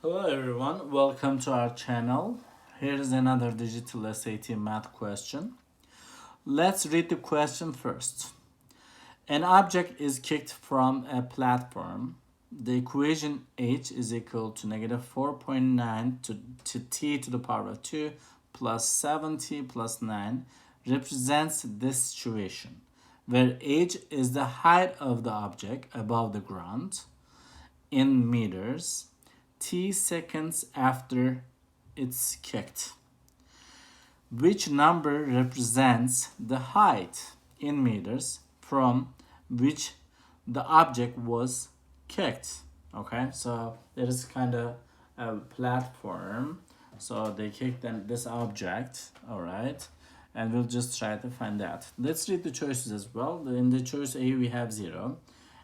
Hello everyone, welcome to our channel. Here is another digital SAT math question. Let's read the question first. An object is kicked from a platform. The equation h is equal to negative 4.9 to t to the power of 2 plus 7t plus 9 represents this situation, where h is the height of the object above the ground in meters, t seconds after it's kicked. Which number represents the height in meters from which the object was kicked? Okay, so there is kind of a platform. So they kicked this object, all right, and we'll just try to find that. Let's read the choices as well. In the choice A, we have 0,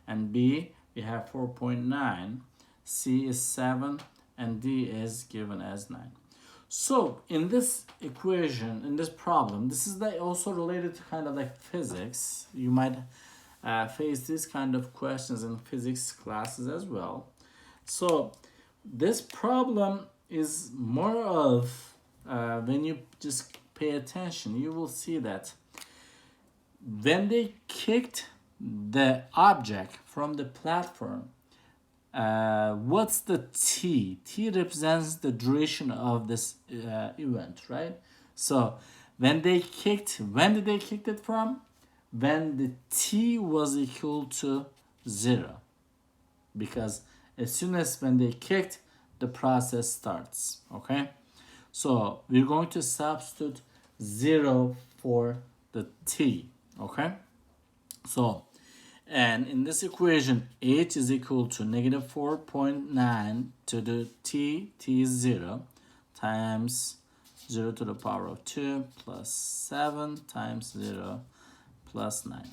and B, we have 4.9, C is 7, and D is given as 9. So in this equation, in this problem, this is also related to kind of like physics. You might face these kind of questions in physics classes as well. So this problem is more of, when you just pay attention, you will see that when they kicked the object from the platform, what's the t? T represents the duration of this event, right? So when did they kick it from? When the t was equal to 0. Because as soon as when they kicked, the process starts, okay? So we're going to substitute 0 for the t, okay? So, and in this equation, h is equal to negative 4.9 to the t is 0, times 0 to the power of 2 plus 7 times 0 plus 9.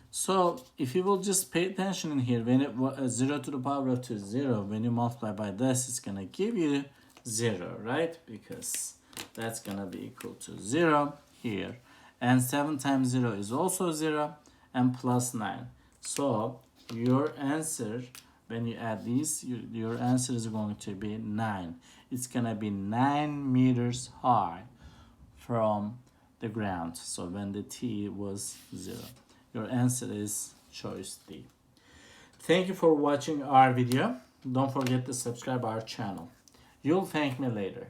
So if you will just pay attention in here, when it was 0 to the power of 2 is 0, when you multiply by this, it's going to give you 0, right? Because that's going to be equal to 0 here. And 7 times 0 is also 0, and plus 9. So your answer, when you add these, your answer is going to be 9. It's going to be 9 meters high from the ground. So when the t was 0. Your answer is choice D. Thank you for watching our video. Don't forget to subscribe our channel. You'll thank me later.